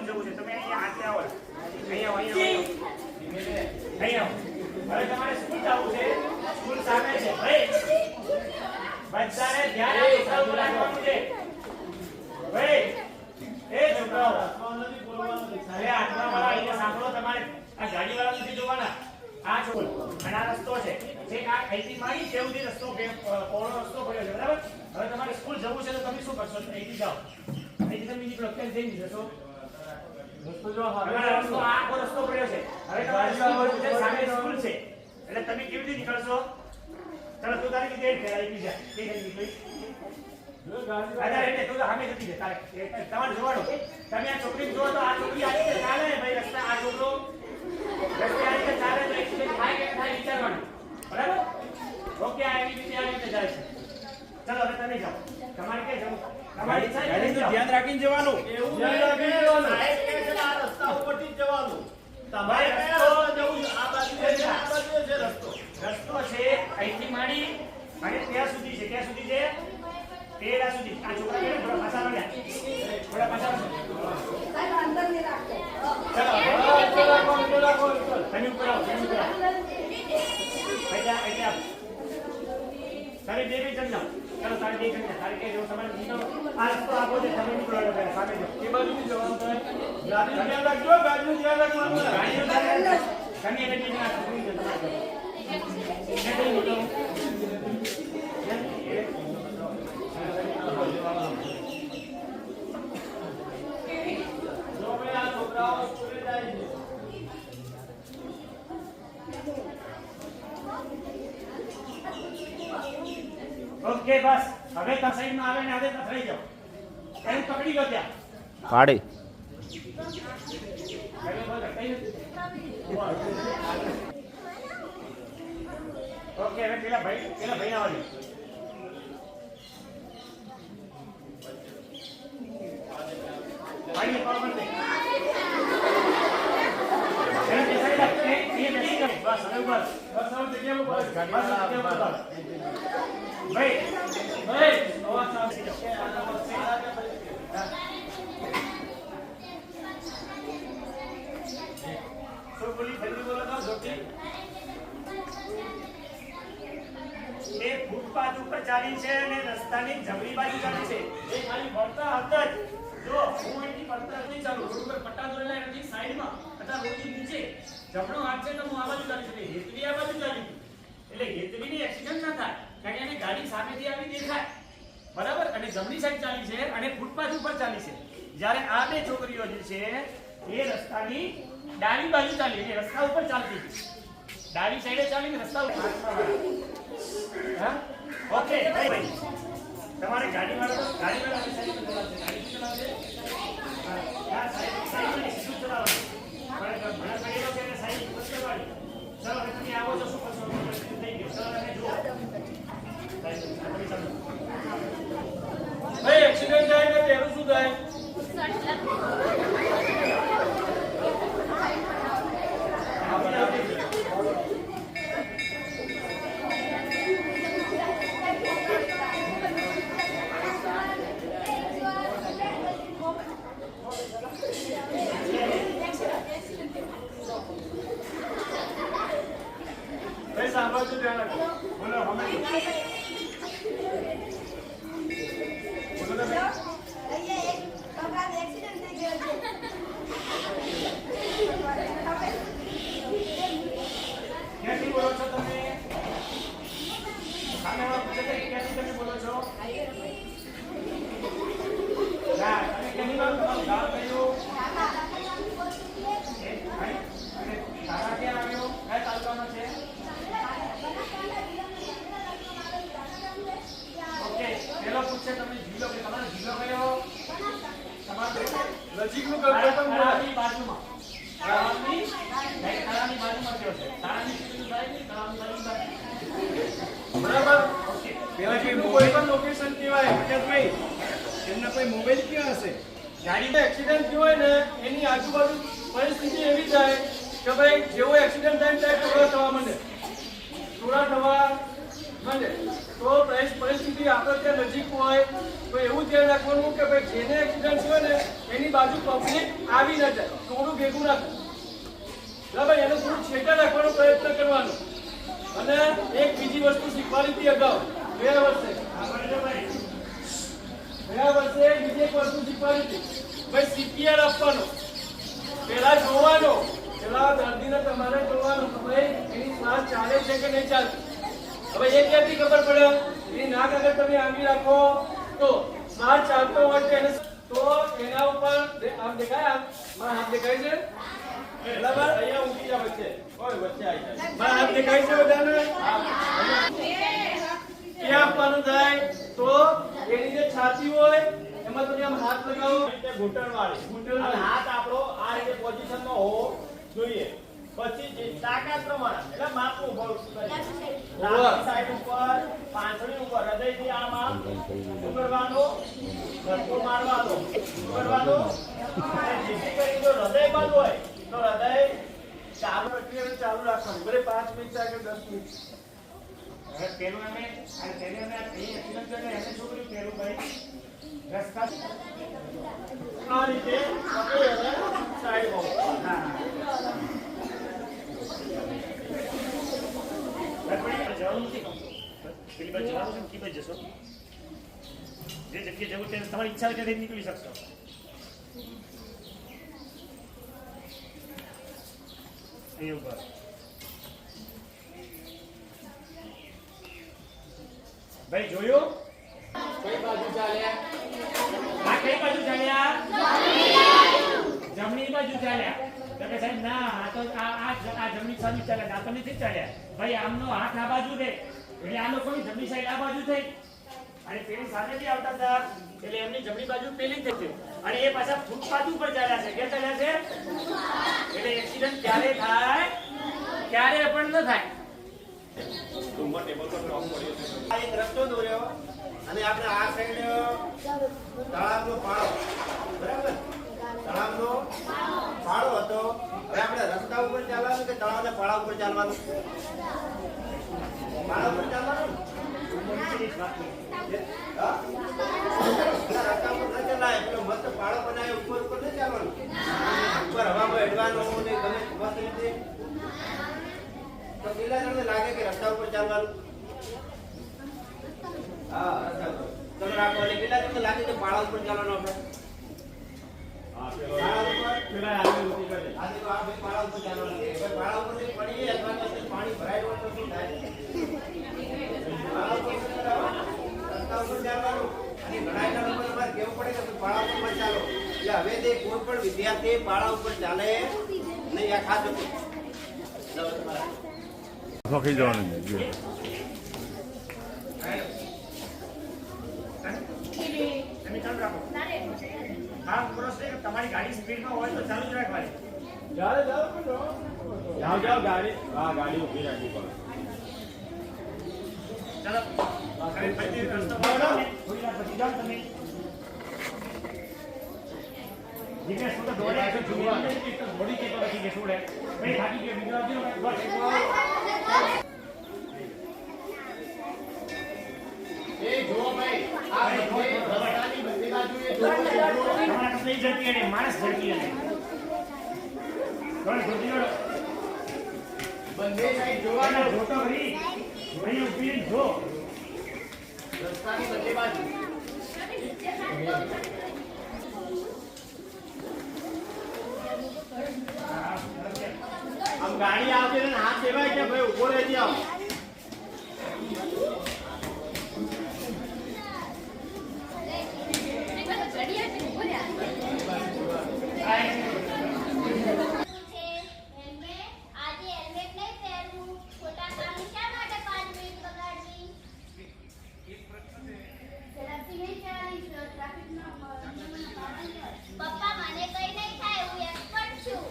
School જવું છે. તમે અહીંયા આટલે આવો. અહીંયા હવે તમારે સ્કૂલ જવું છે. સ્કૂલ સામે છે ભાઈ. બધાને ધ્યાન આપીને રાખવાનું છે ભાઈ. એ છોકરાઓ અરે આત્મા વાળા અહીંયા સાંભળો. તમારે આ ગાડી વાળા નથી જોવાના. આ છોકરો અને આ રસ્તો છે જે આ અહીંથી માંડી તેવથી રસ્તો પહોળો રસ્તો પડ્યો છે બરાબર. હવે તમારે સ્કૂલ જવું છે તો તમે શું કરશો? અહીંથી જાઓ. અહીંથી તમે નીકળો. કેમ જઈને જશો? રસ્તો જો રસ્તો આખો રસ્તો પડ્યો છે. હવે તમારે સામે સ્કૂલ છે એટલે તમે કેવી રીતે નીકળશો? ચાલો તું તારી રીતે ફેરાઈ જા. કે નીકળી અરે એટલે તું તો સામે જતી છે. તમારે જોવાનું તમે આ છોકરી જો તો આ છોકરી આ રીતે ચાલે ભાઈ. રસ્તા આ છોકરો રસ્તે આ રીતે ચાલે તો એક્સિડન્ટ થાય કે થાય વિચારવાનું બરાબર. ઓકે આ એવી રીતે જાય છે. ચાલો હવે તમે જાઓ. તમારે ક્યાં જવું? તમારી ઈચ્છા ગાડીનું ધ્યાન રાખીને જવાનું. એવું ધ્યાન રાખીને જવાનું. સાહેબ કહે છે આ રસ્તા ઉપરથી જ જવાનું. તમારે રસ્તો જવું આ બાજુ છે. આ બાજુ છે રસ્તો. રસ્તો છે અહીંથી માંડી અને ત્યાં સુધી છે. ક્યાં સુધી છે? પેલા સુધી. આ છોકરા કે થોડા પાછા વળ્યા. થોડા પાછા સાહેબ અંદર ને રાખો. ચલો તમે ઉપર આવો. તમે ઉપર આવો. અહીંયા તારે બે જણ જાઓ. ચાલો તારે બે જણ તારે કે જો તમારે નીકળો. આ રસ્તો આપો છે. તમે નીકળો એટલે સામે જો. એ બાજુથી જવાનું છે. ગાડીનું ધ્યાન રાખજો. ગાડીનું ધ્યાન રાખવાનું. ગાડીનું ધ્યાન રાખજો. તમે એને બે જણ છોકરી છે તમારે. ઓકે બસ હવે તા સાઈડ માં આવે ને હવે તા થઈ જાઓ. એને પકડી લો ત્યાં પાડી. ઓકે હવે પેલા ભાઈ આવજો. ભાઈ કોલ કરતે બસ હવે બસ જગ્યા ઉપર ભાઈ અવાજ સાંભળી જાઓ. શું બોલી ફરી બોલો તો જોતી એ ફૂટપાથ ઉપર ચાલી છે અને રસ્તાની જમણી બાજુ ચાલી છે. એ ખાલી વળતા હતા જ. જો હું અહીંથી વળતા નહીં ચાલુ. રોડ ઉપર પટ્ટા દોરેલા નથી સાઈડમાં અથવા રોડની નીચે જમણો હાથ છે તો હું આ બાજુ ચાલી છું. હેતવી આ બાજુ ચાલી એટલે હેતવીની એક્સિડન્ટ ના થાય કારણ કે એને ગાડી સામેથી આવી દેખાય બરાબર. અને જમણી સાઈડ ચાલી છે અને ફૂટપાથ ઉપર ચાલી છે. જ્યારે આ બે છોકરીઓ જે છે એ રસ્તાની ડાબી બાજુ ચાલી છે. રસ્તા ઉપર ચાલતી ડાબી સાઈડે ચાલીને રસ્તા ઉપર. હા ઓકે ભાઈ તમારે ગાડી વાળો સાઈડ પર ચલાવશે. ગાડી ચલાવશે હા સાઈડ પર સીધું ચલાવવાનું. પણ ભણા પડેલો છે એટલે સાઈડ ઉપર કરવાની. ચલો હવે તમે આવો છો શું કરશો? થઈ ગયો. ચલો તમે જુઓ ભાઈ એક્સિડન્ટ થાય તો તેનું શું થાય? સાંભળજો ધ્યાન રાખો. બોલો અમે બોલો તમે અહીંયા એક પગાર એક્સિડન્ટ થઈ ગયો છે. ક્યાંથી બોલો છો તમે? સામેવાળા પૂછે છે ક્યાંથી તમે બોલો છો? ના તમે ક્યાંથી બોલો? તમારું ગામ કયું? તારા ક્યાં આવ્યો? કયા તાલુકાનો છે? ઓકે પેલો પૂછે તમને જિલ્લો કે તમારો જિલ્લો કયો? તમારો નજીકનું કરાની બાજુમાં. કરાની બાજુમાં કયો છે? કરાની સીધું થાય ને કરાની બાજુમાં. બરાબર ઓકે પેલા કે કોઈ પણ લોકેશન કહેવાય વિકાસભાઈ એમના કોઈ મોબાઈલ ક્યાં હશે? ગાડીમાં એક્સિડન્ટ થયો હોય ને એની આજુબાજુ પરિસ્થિતિ એવી થાય કે ભાઈ જેવો એક્સિડન્ટ થાય ત્યારે ટોળા થવા માંડે. ટોળા થવા માંડે તો પરિસ્થિતિ બાજુથી આપણે ત્યાં નજીક હોય તો એવું ધ્યાન રાખવાનું કે ભાઈ જેને એક્સિડન્ટ હોય ને એની બાજુ પબ્લિક આવી ન જાય, થોડું ભેગું રાખવું. બરાબર, એને થોડું છેટા રાખવાનો પ્રયત્ન કરવાનો. અને એક બીજી વસ્તુ શીખવાડી હતી અગાઉ ગયા વર્ષે બીજી એક વસ્તુ શીખવાડી હતી, ભાઈ સીપીઆર આપવાનો. પેલા જોવાનો, પેલા દર્દીને તમારે જોવાનું કે ભાઈ એની શ્વાસ ચાલે છે કે નહીં ચાલતી. હવે એ ક્યાંથી ખબર પડે? એની નાક આગળ તમે આંગળી રાખો તો શ્વાસ ચાલતો હોય તો એને તો એના ઉપર આમ દેખાય, મારા હાથ દેખાય છે બરાબર, અહીંયા ઊંઘી જાય વચ્ચે, ઓય વચ્ચે આવી જાય, મારા હાથ દેખાય છે બધાને? ક્યાં આપવાનું થાય? તો એની જે છાતી હોય એમાં તમે આમ હાથ લગાવો, ઘૂંટણ વાળી હાથ આપણો આ રીતે પોઝિશનમાં હોવો જોઈએ. પછી જે તાકાત પ્રમાણે એટલે માપનું ઉભો ડાબી સાઈડ ઉપર, પાંચડી ઉપર, હૃદયથી આમ આમ ઉગડવાનો, ધક્કો મારવાનો, ઉગડવાનો. અને જેથી કરી જો હૃદય બંધ હોય તો હૃદય ચાલુ રાખવાનું. ભલે 5 મિનિટ કે 10 મિનિટ. હવે પેલું અમે અને પેલું અમે એક્સિડન્ટ કરીને એને શું કર્યું? પેલું ભાઈ રસ્તા આ રીતે પકડી અને સાઈડમાં હા જવાનું નથી. પેલી બાજુ જવાનું છે ને, કી બાજુ જશો? જે જગ્યાએ જવું તે તમારી ઈચ્છા હોય ત્યાંથી નીકળી શકશો. અહીં ઉપર ભાઈ જોયું? કઈ બાજુ ચાલ્યા? આ કઈ બાજુ ચાલ્યા? જમણી બાજુ ચાલ્યા. તો કે સાહેબ ના, આ તો આ જમણી બાજુ ચાલ્યા, આ તો નથી ચાલ્યા. ભાઈ આમનો હાથ આ બાજુ રહે એટલે આ લોકોની જમણી સાઈડ આ બાજુ થઈ અને પેલી સામેથી આવતા હતા એટલે એમની જમણી બાજુ પેલી થઈ ગઈ અને એ પાછા ફૂટપાથ ઉપર ચાલ્યા છે. ક્યાં ચાલ્યા છે? એટલે એક્સિડન્ટ ક્યારે થાય? ક્યારે પણ ન થાય. આ એક રસ્તો દોર્યો અને આપણે આ સાઈડ તળાવનો પાળો, બરાબર, તળાવનો પાળો હતો. હવે આપણે રસ્તા ઉપર ચાલવાનું કે તળાવના પાળા ઉપર ચાલવાનું? પાળા ઉપર ચાલવાનું. હા? રસ્તા ઉપર ન ચલાય, પેલો મસ્ત પાળો બનાવે ઉપર ઉપર ન ચાલવાનું, ઉપર હવામાં હેડવાનું ને ગમે મસ્ત રીતે. તો પેલા જણને લાગે કે રસ્તા ઉપર ચાલવાનું. હા, રસ્તા ઉપર તમે રાખો અને પેલા જણને લાગે કે પાળા ઉપર ચાલવાનું આપણે. પેલા આગળ ઊભી કરે. આ દેખો, આ ભાઈ પાળા ઉપર ચાલવાનું છે. હવે પાળા ઉપરથી પડીએ અથવા તો પાણી ભરાય હોય તો શું થાય? પાળા ઉપર ચાલવાનું, રસ્તા ઉપર ચાલવાનું. અને ઘણા જણા લોકો તમારે કહેવું પડે કે પાળા ઉપર મત ચાલો. એટલે હવે તે કોઈ પણ વિદ્યાર્થી પાળા ઉપર ચાલે નહીં. આ ખાસ હતું. ફકી જવાનું તમે ચાલુ રાખો. હા, ક્રોસ થઈ. તમારી ગાડી સ્પીડમાં હોય તો ચાલુ જ રાખવાની. જાઓ જાઓ ગાડી. હા, ગાડી ઊભી રાખવી પડે. ચાલો ફરીથી રસ્તો પકડો. થોડી વાર પછી જાઓ તમે. જીગ્નેશ તો દોડે છે, જીગ્નેશ તો બોડી કે તો નથી કે છોડે. ભાઈ થાકી ગયો, બીજો આપજો. બસ એ જો ભાઈ, આ રસ્તાની બધી બાજુએ જો. તમારા કપડે ઝડપી અને માણસ ઝડપી અને દોડ ઝડપી દોડ. બંને સાઈડ જોવાના જોવાનું. જોતો કરી ભાઈ ઉભી રહીને જો. રસ્તાની બંને બાજુ. આમ ગાડી આવતી ને હાથ દેવાય કે ભાઈ ઉભો રહેજે આમ. પપ્પા મને કઈ નહીં થાય, હું એક્સપર્ટ છું.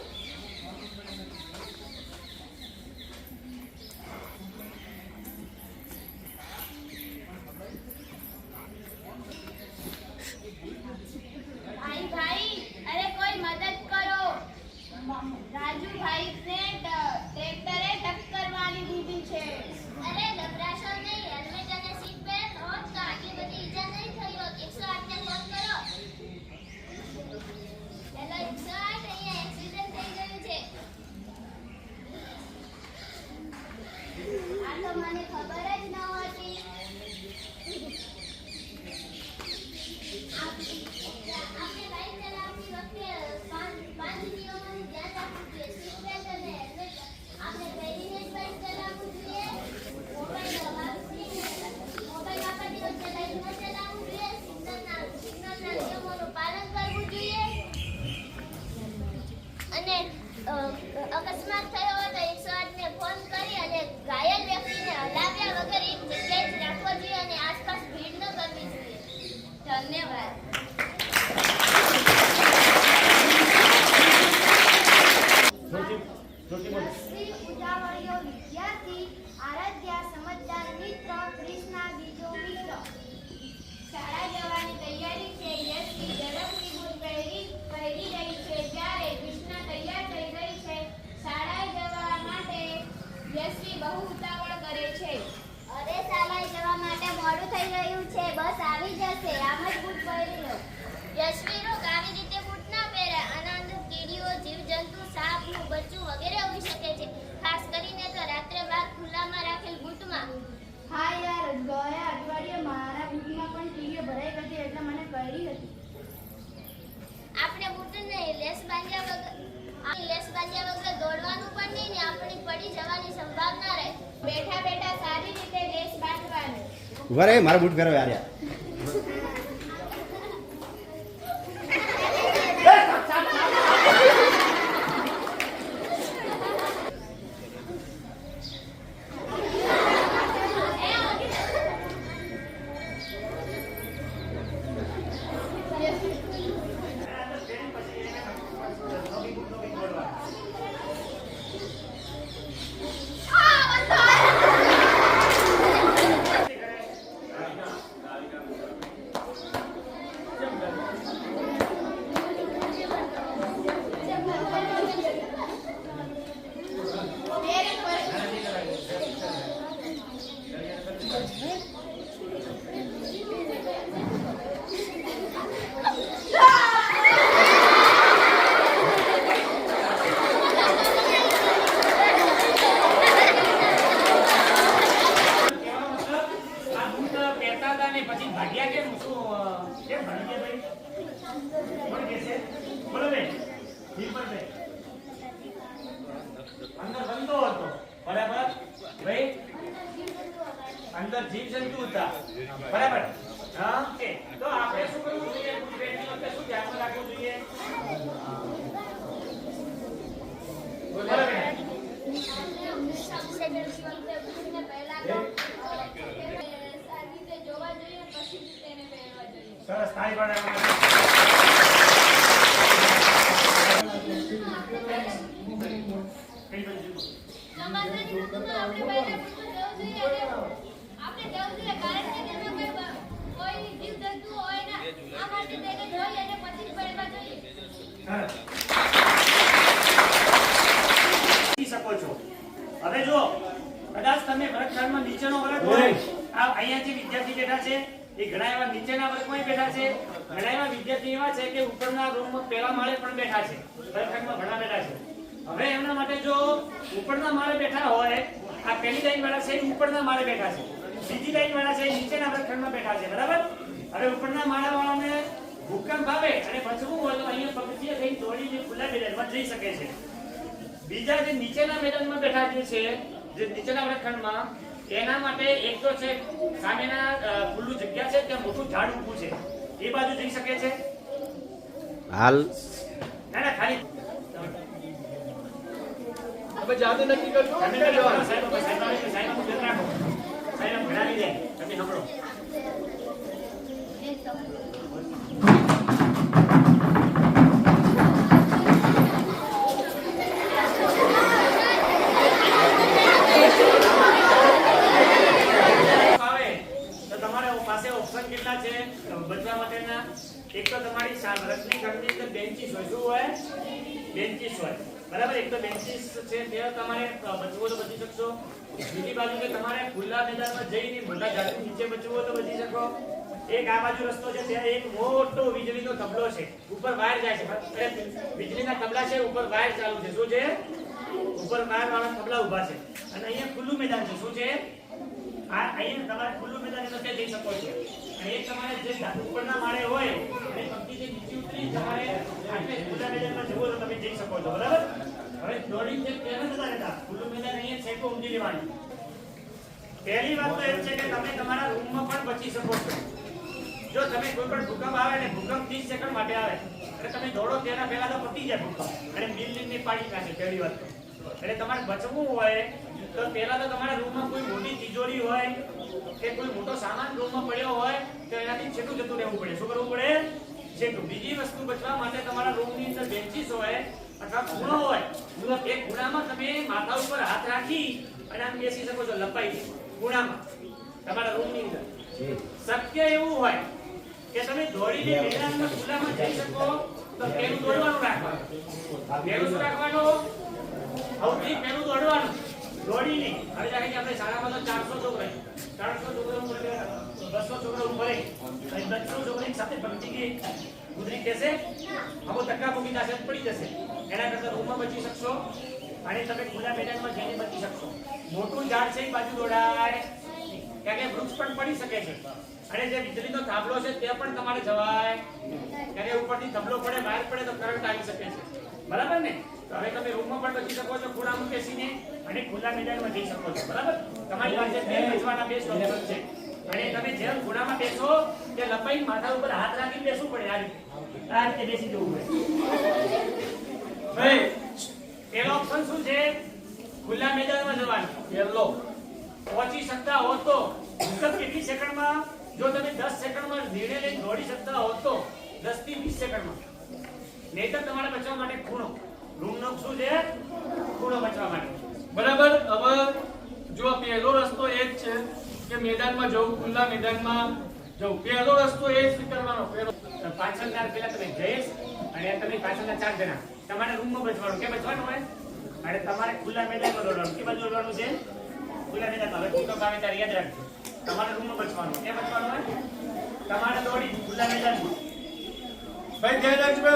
મને ખબર જ નહોતી. આપણે બાઇક ચલાવતી વખતે પાંચ નિયમોનું ધ્યાન રાખવું જોઈએ. સીટ બેલ્ટ અને હેલ્મેટ આપણે પહેરીને જ બાઇક ચલાવવું જોઈએ. મોબાઈલ વાપરતી વખતે બાઇક ન ચલાવવું જોઈએ. સિગ્નલના નિયમોનું પાલન કરવું જોઈએ. અને અકસ્માત થયો હોય તો 108 ને ફોન કરી અને ઘાયલ વ્યક્તિને હલાવ્યા વગર એક જગ્યાએ જ રાખવો જોઈએ અને આસપાસ ભીડ ન કરવી જોઈએ. ધન્યવાદ. શ્રી ઉજાવળીઓ વિદ્યાર્થી આરાધ્યા સમજદાર મિત્ર ક્રિષ્ના બીજો મિત્ર. શાળા જવાની તૈયારી છે. યશવી ઝડપથી બૂટ પહેરી રહી છે જ્યારે કૃષ્ણા તૈયાર થઈ ગઈ છે. શાળાએ જવા માટે યશવી બહુ ઉતાવળ કરે છે. અરે શાળાએ જવા માટે મોડું થઈ રહ્યું છે. બસ આવી જશે. આમ જ બૂટ પહેરી લો. યશવી રોક આવી રીતે બૂટ ના પહેરાય. આના અંદર કીડીઓ, જીવજંતુ, સાપનું બચ્ચું વગેરે ઉગી શકે છે. ખાસ કરીને તો રાત્રે બહાર ખુલ્લામાં રાખેલ બૂટમાં. હા યાર, ગયા અઠવાડિયે મારા બૂટમાં પણ કીડીઓ ભરાઈ ગઈ હતી એટલે મને કરી હતી. આપણે બૂટને લેસ બાંધ્યા વગર દોડવાનું પણ નહીં ને આપણે પડી જવાની સંભાવના રહે. બેઠા બેઠા સારી રીતે લેસ બાંધવાનું. ઉભા રહે, મારા બૂટ પહેરો યાર. પછી ભાગ્યા કેમ શું કેમ ભાગ્યા ભાઈ કોણ કે છે બોલો બે જીપ પર બે અંદર બંધો હતો બરાબર ભાઈ અંદર જીવ જંતુ હતા બરાબર હા કે તો આપણે શું કરવું જોઈએ બેટની વખતે શું ધ્યાન રાખવું જોઈએ બોલો બે સબસે બૂટને પહેલા તો સારી રીતે જોવા જોઈએ પછી જ તેને પહેરવા જોઈએ. સરસ તાળી પાડવા સમાજની ઋતુમાં આપણે બહાર જવું જોઈએ આપણે જવું જોઈએ કારણ કે તેમાં કોઈ જીવજંતુ હોય ના આ માટે તેને જોઈ અને પછી જ પહેરવા જોઈએ. શકો છો હવે જો કદાચ તમે વર્ગખંડમાં નીચેનો વર્ગ હોય આ અહીંયા જે વિદ્યાર્થી બેઠા છે એ ઘણા એવા નીચેના વર્ગમાં બેઠા છે ઘણા એવા વિદ્યાર્થી એવા છે કે ઉપરના રૂમમાં પહેલા માળે પણ બેઠા છે વર્ગખંડમાં ઘણા બેઠા છે હવે એમના માટે જો ઉપરના માળે બેઠા હોય આ પહેલી લાઈન વાળા છે એ ઉપરના માળે બેઠા છે બીજી લાઈન વાળા છે એ નીચેના વર્ગખંડમાં બેઠા છે બરાબર હવે ઉપરના માળા વાળાને ભૂકંપ આવે અને બચવું હોય તો અહીંયા પગથિયે થઈને દોડીને ખુલ્લા મેદાનમાં જઈ શકે છે બીજા જે નીચેના મેદાનમાં બેઠા જે છે જે નીચેના વર્ગખંડમાં એના માટે એક તો છે સામેના ખુલ્લું જગ્યા છે ત્યાં મોટું ઝાડ ઊભું છે એ બાજુ જઈ શકે છે હાલ ના ના ખાલી હવે જાતે નક્કી કરજો તમે ક્યાં જવાનું. સાહેબ સાહેબ રાખો સાહેબ ભણાવી દે તમે સાંભળો કેટલા છે બચવા માટેના એક તો તમારી રસની ઘરની અંદર બેન્ચીસ હોય શું હોય બેન્ચીસ હોય બરાબર એક તો બેન્ચીસ છે ત્યાં તમારે બચવું તો બચી શકશો બીજી બાજુ કે તમારે ખુલ્લા મેદાનમાં જઈને મોટા ઝાડની નીચે બચવું હોય તો બચી શકો એક આ બાજુ રસ્તો છે ત્યાં એક મોટો વીજળીનો થંભલો છે ઉપર વાયર જાય છે વીજળીના થંભલા છે ઉપર વાયર ચાલુ છે શું છે ઉપર વાયર વાળા થંભલા ઊભા છે અને અહીંયા ખુલ્લું મેદાન છે શું છે આ અહીંયા તમારે ખુલ્લું મેદાન એટલે ત્યાં જઈ શકો છો. અને એક તમારે જે ઉપરના માળે હોય અને પંક્તિથી નીચે ઉતરી તમારે આટલે ખુલ્લા મેદાનમાં જવું હોય તો તમે જઈ શકો છો. બરાબર? હવે દોડીને જે ત્યાં નતા રહેતા. ખુલ્લું મેદાન અહીંયા છે તો ઊંધી લેવાનું. પહેલી વાત તો એ છે કે તમે તમારા રૂમમાં પણ બચી શકો છો. જો તમે કોઈ પણ ભૂકંપ આવે ને ભૂકંપ 30 સેકન્ડ માટે આવે એટલે તમે દોડો તેના પહેલા તો પતી જાય ભૂકંપ અને બિલ્ડિંગને પાડી નાખે. પહેલી વાત એટલે તમારે બચવું હોય તો પહેલા તો તમારા રૂમમાં કોઈ મોટી તિજોરી હોય કે કોઈ મોટો સામાન રૂમમાં પડ્યો હોય તો એનાથી છેટું જતું રહેવું પડે. શું કરવું પડે? છેટું. બીજી વસ્તુ બચવા માટે તમારા રૂમની અંદર બેન્ચીસ હોય અથવા ખૂણો હોય. એ ખૂણામાં તમે માથા ઉપર હાથ રાખી અને આમ બેસી શકો છો લંબાઈ ખૂણામાં તમારા રૂમની અંદર. શક્ય એવું હોય કે તમે દોડીને મેદાનમાં ખુલ્લામાં જઈ શકો તો પેલું દોડવાનું રાખવાનું. પેલું શું રાખવાનું? સૌથી પહેલું દોડવાનું. દોડીને હવે જાણે કે આપણે શાળામાં તો 400 છોકરા 200 છોકરા ઉપર અને 200 છોકરી સાથે ભણતી ગઈ ગુજરી જશે. અમુક ધક્કા મૂકી જશે પડી જશે. એના કરતા રૂમમાં બચી શકશો અને તમે ખુલ્લા મેદાનમાં જઈને બચી શકશો. મોટું ઝાડ છે એ બાજુ દોડાય કારણ કે વૃક્ષ પણ પડી શકે છે અને જે વીજળીનો થાંભલો છે તે પણ તમારે જવાય કારણ કે ઉપરથી થાંભલો પડે વાયર પડે તો કરંટ આવી શકે છે. બરાબર ને? તો હવે તમે રૂમમાં પણ બચી શકો છો ખૂણામાં બેસીને અને ખુલ્લા મેદાનમાં જઈ શકો છો. બરાબર? તમારી પાસે બે બચવાના બે સ્વરૂપ છે અને તમે જેમ ખૂણામાં બેસો તે લંબાઈ માથા ઉપર હાથ રાખીને બેસવું પડે. આ રીતે બેસી જવું પડે. ભાઈ પેલો ઓપ્શન શું છે? ખુલ્લા મેદાનમાં જવાનું. પહેલો પહોંચી શકતા હો તો કેટલી સેકન્ડમાં? જો તમે 10 સેકન્ડમાં નિર્ણય લઈને દોડી શકતા હો તો 10 થી 20 સેકન્ડમાં. નહીતર તમારે બચવા માટે ખૂણો. રૂમનો શું છે? ખૂણો બચવા માટે. બરાબર. હવે જો પહેલો રસ્તો એ જ છે કે મેદાનમાં જવું, ખુલ્લા મેદાનમાં જવું. પહેલો રસ્તો એ જ સ્વીકારવાનો. પાછળના પેલા તમે જયેશ અને તમે પાછળના 4 જણા તમારે રૂમમાં બચવાનું. કે બચવાનું હોય અને તમારે ખુલ્લા મેદાનમાં દોડવાનું. કે બાજુ દોડવાનું છે? ખુલ્લા મેદાનમાં. હવે ભૂકંપ આવે ત્યારે યાદ રાખજો તમારે રૂમમાં બચવાનું. કે બચવાનું હોય તમારે દોડી ખુલ્લા મેદાનમાં. ભાઈ ધ્યાન રાખજો.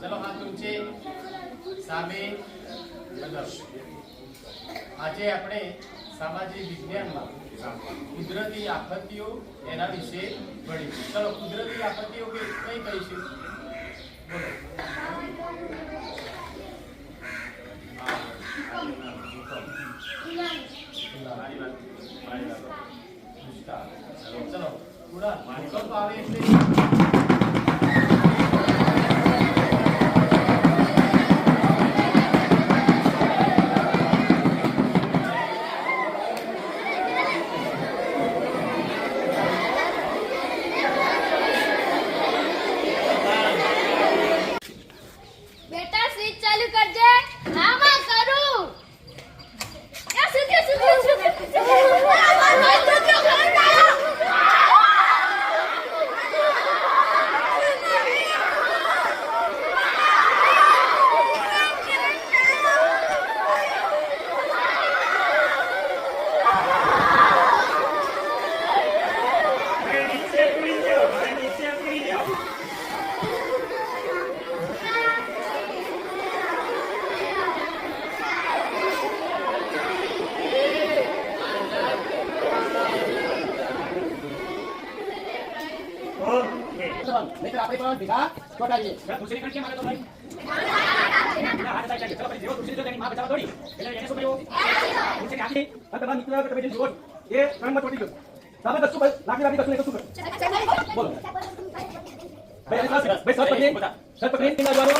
ચલો હાથ ઊંચે સામે બદલ. આજે આપણે સામાજિક વિજ્ઞાનમાં કુદરતી આપત્તિઓ એના વિશે ભણીશું. ચલો કુદરતી આપત્તિઓ કઈ કહીશું? બોલો. ચલો ઉડા ભૂકંપ આવે એટલે બેટા સ્વિચ ચાલુ કરજે. હા માં કરું. એ સુધ્યો નીચે ઉતરી જાઓ. નીચે ઉતરી જાઓ. लेकिन આપણે પણ ભેગા ચોટાડીએ. દૂસરી કણ કેમ આવે તો ભાઈ? ના હાથ સાઈડ ચલો પછી જેવો દૂસરી જો તેની માં બચાવવા દોડી એટલે એને શું કર્યું? દૂસરી આખી અને તમારા મિત્ર તમે જે જુઓ છો, એ રણમાં ચોટી ગયો. તમે કશું લાકડી કશું કશું કરો. બોલો ભાઈ સર પકડી ના જવાનો.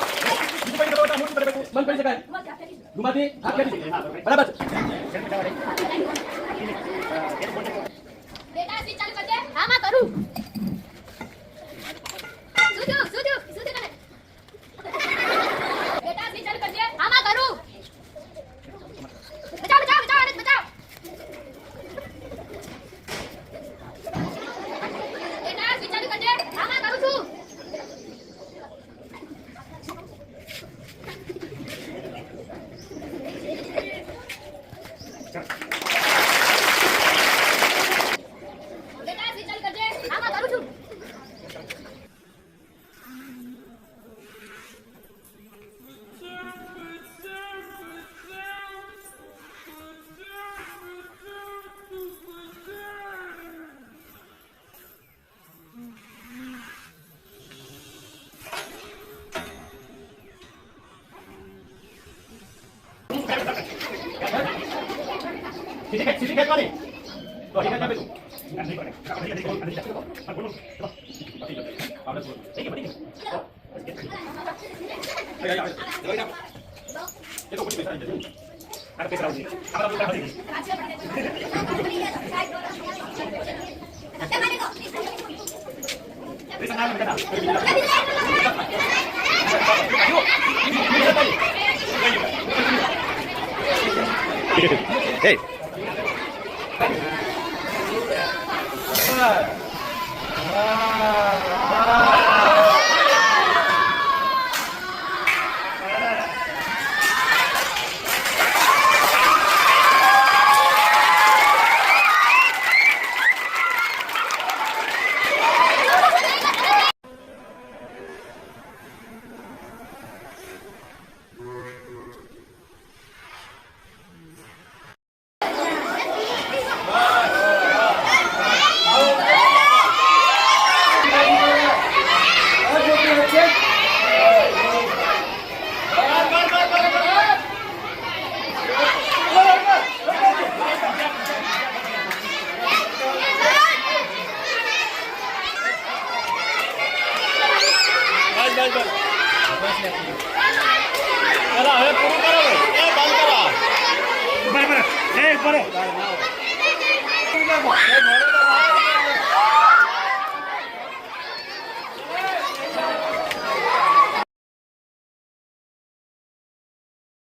બીજું કોઈ કરો તો મોટું કરે બંધ કરી શકાય. ગુમાથી હાથ કરી બરાબર છે. બેટા સ્વિચ ચાલુ કરજે. હા માં કરું. સુધ્યો કરે. બેટા સ્વિચ ચાલુ કરજે. હા માં કરું. બચાવ. બેટા સ્વિચ ચાલુ કરજે. હા માં કરું છું. બેટા સ્વિચ ચાલુ કરજે. હા માં સીધી ખેંચવાની. તો અહીં ખેંચ આપે તું. Hey. બરાબર એ બરાબર